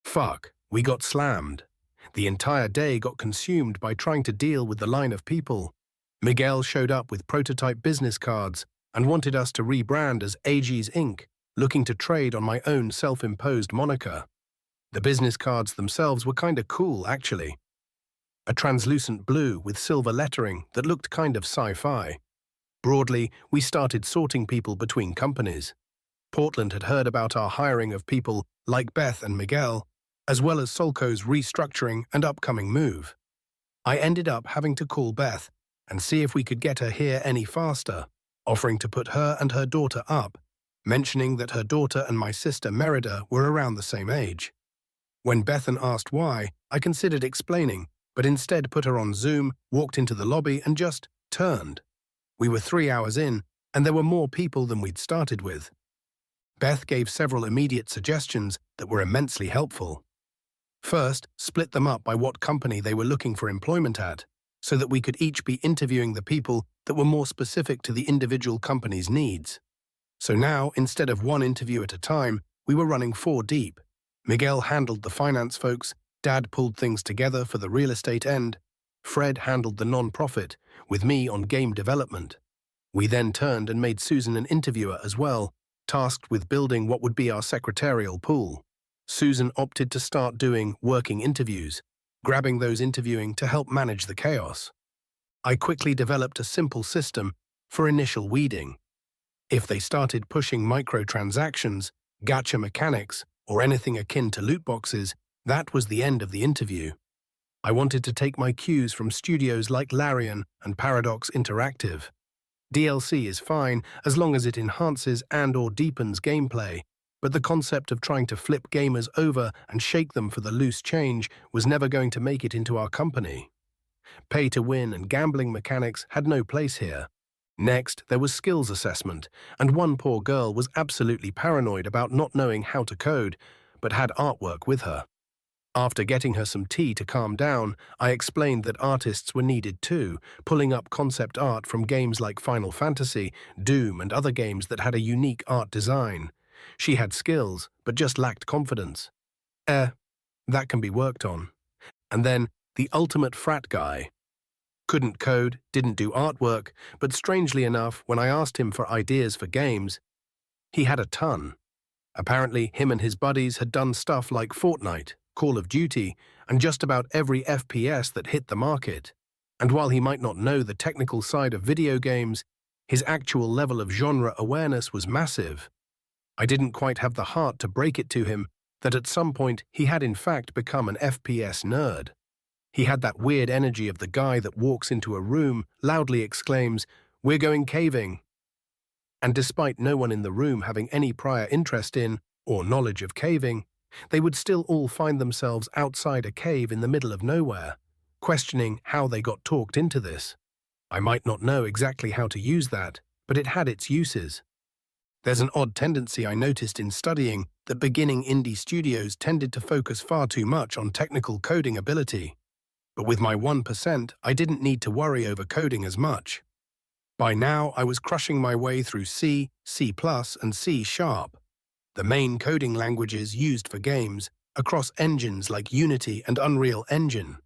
Fuck, we got slammed. The entire day got consumed by trying to deal with the line of people. Miguel showed up with prototype business cards and wanted us to rebrand as AG's Inc., looking to trade on my own self-imposed moniker. The business cards themselves were kinda cool, actually. A translucent blue with silver lettering that looked kind of sci-fi. Broadly, we started sorting people between companies. Portland had heard about our hiring of people like Beth and Miguel, as well as Solco's restructuring and upcoming move. I ended up having to call Beth and see if we could get her here any faster, offering to put her and her daughter up, mentioning that her daughter and my sister Merida were around the same age. When Bethan asked why, I considered explaining, but instead put her on Zoom, walked into the lobby and just turned. We were 3 hours in, and there were more people than we'd started with. Beth gave several immediate suggestions that were immensely helpful. First, split them up by what company they were looking for employment at, so that we could each be interviewing the people that were more specific to the individual company's needs. So now, instead of one interview at a time, we were running 4 deep. Miguel handled the finance folks, Dad pulled things together for the real estate end, Fred handled the non-profit, with me on game development. We then turned and made Susan an interviewer as well, tasked with building what would be our secretarial pool. Susan opted to start doing working interviews, grabbing those interviewing to help manage the chaos. I quickly developed a simple system for initial weeding. If they started pushing microtransactions, gacha mechanics, or anything akin to loot boxes, that was the end of the interview. I wanted to take my cues from studios like Larian and Paradox Interactive. DLC is fine as long as it enhances and/or deepens gameplay, but the concept of trying to flip gamers over and shake them for the loose change was never going to make it into our company. Pay-to-win and gambling mechanics had no place here. Next, there was skills assessment, and one poor girl was absolutely paranoid about not knowing how to code, but had artwork with her. After getting her some tea to calm down, I explained that artists were needed too, pulling up concept art from games like Final Fantasy, Doom, and other games that had a unique art design. She had skills, but just lacked confidence. That can be worked on. And then, the ultimate frat guy. Couldn't code, didn't do artwork, but strangely enough, when I asked him for ideas for games, he had a ton. Apparently, him and his buddies had done stuff like Fortnite, Call of Duty, and just about every FPS that hit the market. And while he might not know the technical side of video games, his actual level of genre awareness was massive. I didn't quite have the heart to break it to him that at some point he had in fact become an FPS nerd. He had that weird energy of the guy that walks into a room, loudly exclaims, "We're going caving." And despite no one in the room having any prior interest in or knowledge of caving, they would still all find themselves outside a cave in the middle of nowhere, questioning how they got talked into this. I might not know exactly how to use that, but it had its uses. There's an odd tendency I noticed in studying that beginning indie studios tended to focus far too much on technical coding ability. But with my 1%, I didn't need to worry over coding as much. By now, I was crushing my way through C, C++, and C#, the main coding languages used for games, across engines like Unity and Unreal Engine.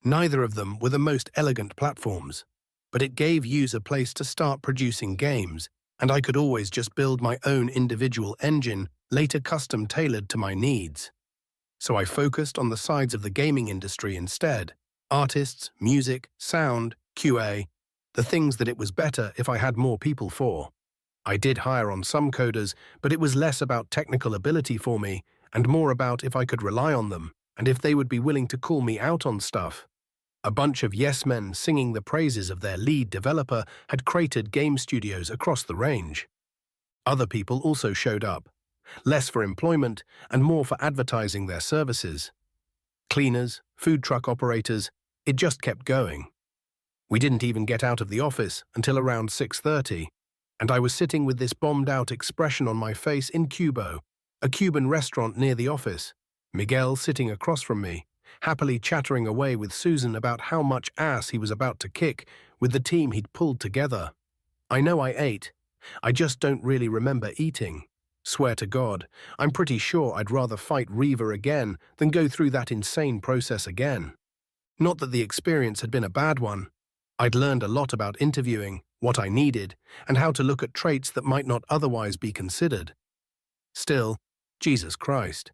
Neither of them were the most elegant platforms, but it gave users a place to start producing games, and I could always just build my own individual engine, later custom-tailored to my needs. So I focused on the sides of the gaming industry instead: artists, music, sound, QA, the things that it was better if I had more people for. I did hire on some coders, but it was less about technical ability for me, and more about if I could rely on them, and if they would be willing to call me out on stuff. A bunch of yes-men singing the praises of their lead developer had created game studios across the range. Other people also showed up, less for employment and more for advertising their services. Cleaners, food truck operators, it just kept going. We didn't even get out of the office until around 6:30, and I was sitting with this bombed-out expression on my face in Cubo, a Cuban restaurant near the office, Miguel sitting across from me, happily chattering away with Susan about how much ass he was about to kick with the team he'd pulled together. I know I ate. I just don't really remember eating. Swear to God, I'm pretty sure I'd rather fight Reaver again than go through that insane process again. Not that the experience had been a bad one. I'd learned a lot about interviewing, what I needed, and how to look at traits that might not otherwise be considered. Still, Jesus Christ.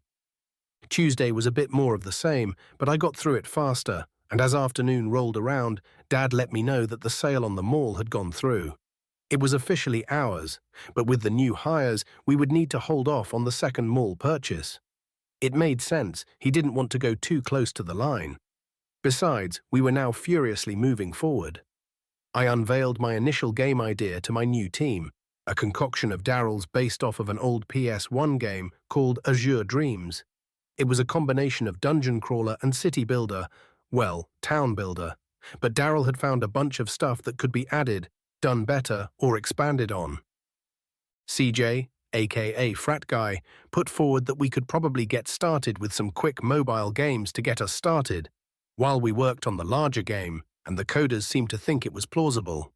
Tuesday was a bit more of the same, but I got through it faster, and as afternoon rolled around, Dad let me know that the sale on the mall had gone through. It was officially ours, but with the new hires, we would need to hold off on the second mall purchase. It made sense. He didn't want to go too close to the line. Besides, we were now furiously moving forward. I unveiled my initial game idea to my new team, a concoction of Daryl's based off of an old PS1 game called Azure Dreams. It was a combination of dungeon crawler and city builder, well, town builder, but Daryl had found a bunch of stuff that could be added, done better, or expanded on. CJ, aka Frat Guy, put forward that we could probably get started with some quick mobile games to get us started, while we worked on the larger game, and the coders seemed to think it was plausible.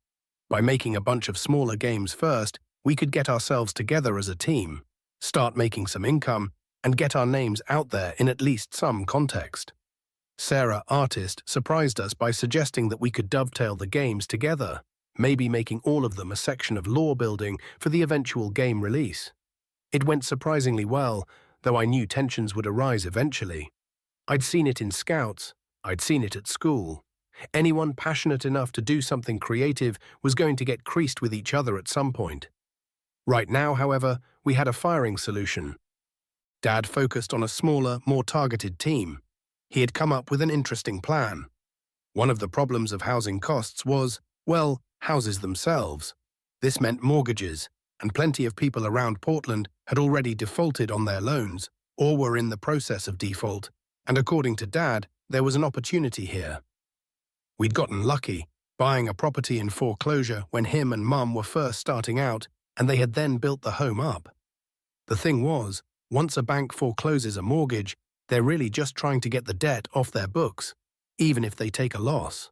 By making a bunch of smaller games first, we could get ourselves together as a team, start making some income, and get our names out there in at least some context. Sarah, artist, surprised us by suggesting that we could dovetail the games together, maybe making all of them a section of lore building for the eventual game release. It went surprisingly well, though I knew tensions would arise eventually. I'd seen it in Scouts, I'd seen it at school. Anyone passionate enough to do something creative was going to get creased with each other at some point. Right now, however, we had a firing solution. Dad focused on a smaller, more targeted team. He had come up with an interesting plan. One of the problems of housing costs was, well, houses themselves. This meant mortgages, and plenty of people around Portland had already defaulted on their loans or were in the process of default, and according to Dad, there was an opportunity here. We'd gotten lucky, buying a property in foreclosure when him and Mum were first starting out, and they had then built the home up. The thing was, once a bank forecloses a mortgage, they're really just trying to get the debt off their books, even if they take a loss.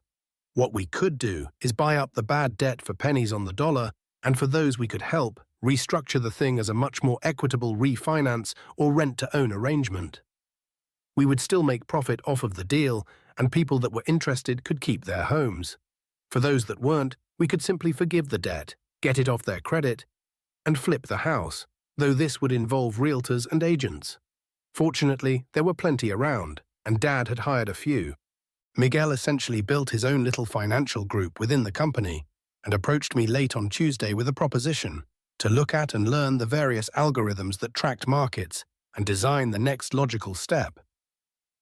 What we could do is buy up the bad debt for pennies on the dollar, and for those we could help, restructure the thing as a much more equitable refinance or rent-to-own arrangement. We would still make profit off of the deal, and people that were interested could keep their homes. For those that weren't, we could simply forgive the debt, get it off their credit, and flip the house, though this would involve realtors and agents. Fortunately, there were plenty around, and Dad had hired a few. Miguel essentially built his own little financial group within the company and approached me late on Tuesday with a proposition to look at and learn the various algorithms that tracked markets and design the next logical step.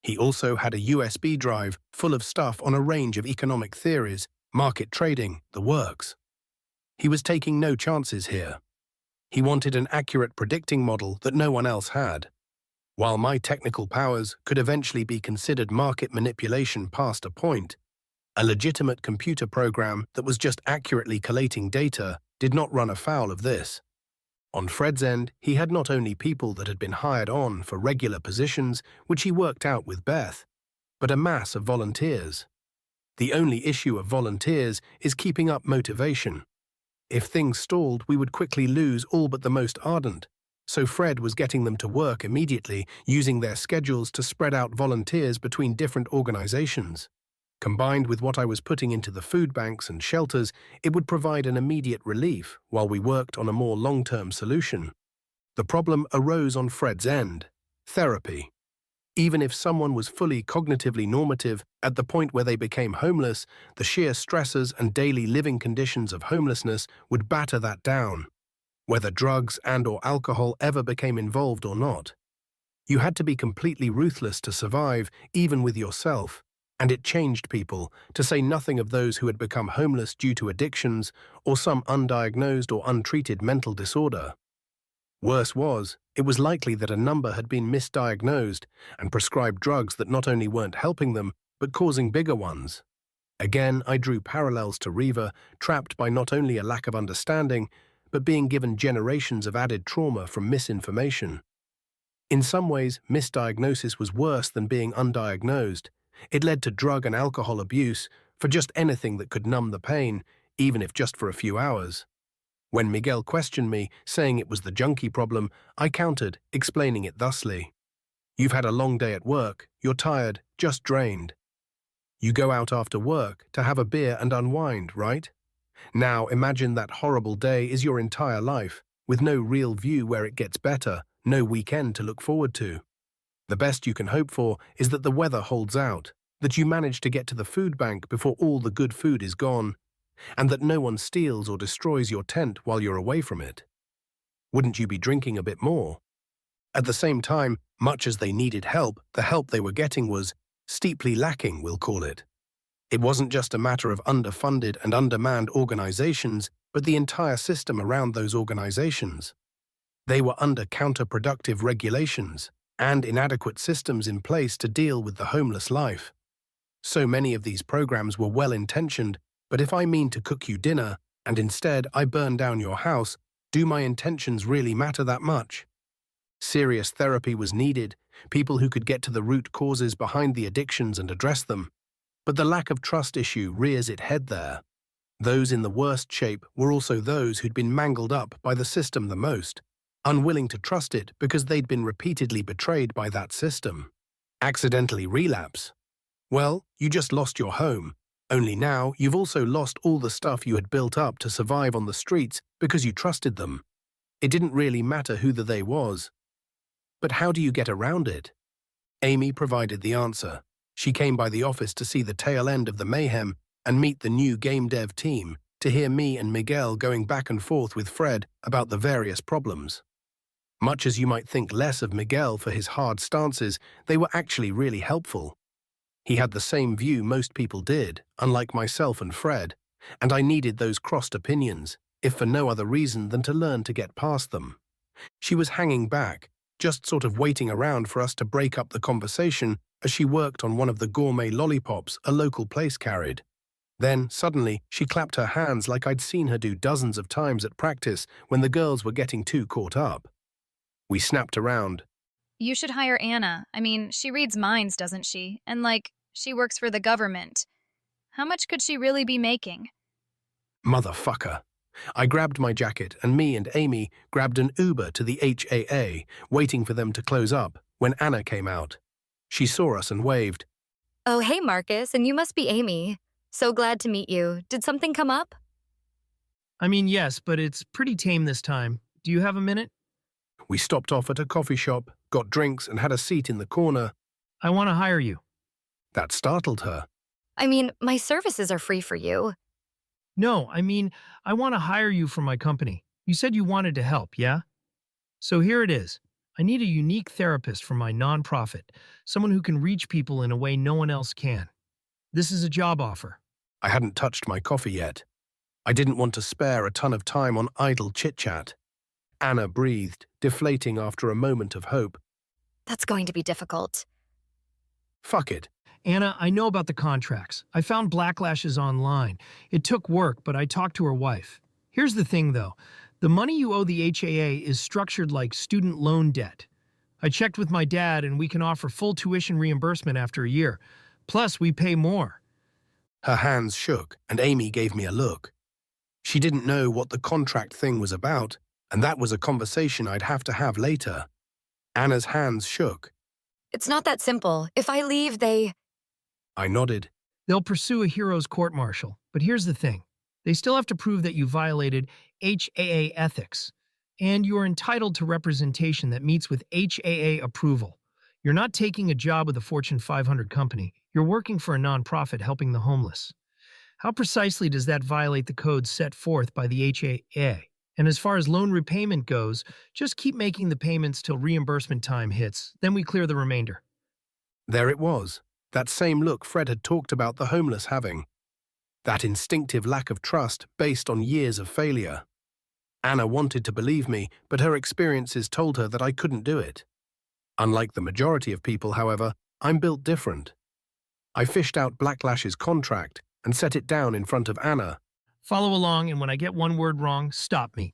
He also had a USB drive full of stuff on a range of economic theories, market trading, the works. He was taking no chances here. He wanted an accurate predicting model that no one else had. While my technical powers could eventually be considered market manipulation past a point, a legitimate computer program that was just accurately collating data did not run afoul of this. On Fred's end, he had not only people that had been hired on for regular positions, which he worked out with Beth, but a mass of volunteers. The only issue of volunteers is keeping up motivation. If things stalled, we would quickly lose all but the most ardent, so Fred was getting them to work immediately, using their schedules to spread out volunteers between different organizations. Combined with what I was putting into the food banks and shelters, it would provide an immediate relief while we worked on a more long-term solution. The problem arose on Fred's end: therapy. Even if someone was fully cognitively normative at the point where they became homeless, the sheer stresses and daily living conditions of homelessness would batter that down, whether drugs and/or alcohol ever became involved or not. You had to be completely ruthless to survive, even with yourself, and it changed people, to say nothing of those who had become homeless due to addictions or some undiagnosed or untreated mental disorder. Worse was, it was likely that a number had been misdiagnosed and prescribed drugs that not only weren't helping them, but causing bigger ones. Again, I drew parallels to Reva, trapped by not only a lack of understanding, but being given generations of added trauma from misinformation. In some ways, misdiagnosis was worse than being undiagnosed. It led to drug and alcohol abuse for just anything that could numb the pain, even if just for a few hours. When Miguel questioned me, saying it was the junkie problem, I countered, explaining it thusly. You've had a long day at work, you're tired, just drained. You go out after work to have a beer and unwind, right? Now imagine that horrible day is your entire life, with no real view where it gets better, no weekend to look forward to. The best you can hope for is that the weather holds out, that you manage to get to the food bank before all the good food is gone, and that no one steals or destroys your tent while you're away from it. Wouldn't you be drinking a bit more? At the same time, much as they needed help, the help they were getting was steeply lacking, we'll call it. It wasn't just a matter of underfunded and undermanned organizations, but the entire system around those organizations. They were under counterproductive regulations and inadequate systems in place to deal with the homeless life. So many of these programs were well-intentioned, but if I mean to cook you dinner, and instead I burn down your house, do my intentions really matter that much? Serious therapy was needed, people who could get to the root causes behind the addictions and address them. But the lack of trust issue rears its head there. Those in the worst shape were also those who'd been mangled up by the system the most, unwilling to trust it because they'd been repeatedly betrayed by that system. Accidentally relapse. Well, you just lost your home, only now you've also lost all the stuff you had built up to survive on the streets because you trusted them. It didn't really matter who the they was. But how do you get around it? Amy provided the answer. She came by the office to see the tail end of the mayhem and meet the new game dev team, to hear me and Miguel going back and forth with Fred about the various problems. Much as you might think less of Miguel for his hard stances, they were actually really helpful. He had the same view most people did, unlike myself and Fred, and I needed those crossed opinions, if for no other reason than to learn to get past them. She was hanging back, just sort of waiting around for us to break up the conversation as she worked on one of the gourmet lollipops a local place carried. Then, suddenly, she clapped her hands like I'd seen her do dozens of times at practice when the girls were getting too caught up. We snapped around. You should hire Anna. I mean, she reads minds, doesn't she? And she works for the government. How much could she really be making? Motherfucker. I grabbed my jacket and me and Amy grabbed an Uber to the HAA, waiting for them to close up, when Anna came out. She saw us and waved. Oh, hey, Marcus, and you must be Amy. So glad to meet you. Did something come up? I mean, yes, but it's pretty tame this time. Do you have a minute? We stopped off at a coffee shop, got drinks and had a seat in the corner. I want to hire you. That startled her. I mean, my services are free for you. No, I mean, I want to hire you for my company. You said you wanted to help, yeah? So here it is. I need a unique therapist for my nonprofit, someone who can reach people in a way no one else can. This is a job offer. I hadn't touched my coffee yet. I didn't want to spare a ton of time on idle chit-chat. Anna breathed, deflating after a moment of hope. That's going to be difficult. Fuck it. Anna, I know about the contracts. I found Blacklashes online. It took work, but I talked to her wife. Here's the thing, though. The money you owe the HAA is structured like student loan debt. I checked with my dad, and we can offer full tuition reimbursement after a year. Plus, we pay more. Her hands shook, and Amy gave me a look. She didn't know what the contract thing was about, and that was a conversation I'd have to have later. Anna's hands shook. It's not that simple. If I leave, I nodded. They'll pursue a hero's court-martial, but here's the thing. They still have to prove that you violated HAA ethics, and you are entitled to representation that meets with HAA approval. You're not taking a job with a Fortune 500 company. You're working for a nonprofit helping the homeless. How precisely does that violate the codes set forth by the HAA? And as far as loan repayment goes, just keep making the payments till reimbursement time hits, then we clear the remainder. There it was, that same look Fred had talked about the homeless having. That instinctive lack of trust based on years of failure. Anna wanted to believe me, but her experiences told her that I couldn't do it. Unlike the majority of people, however, I'm built different. I fished out Blacklash's contract and set it down in front of Anna. Follow along, and when I get one word wrong, stop me.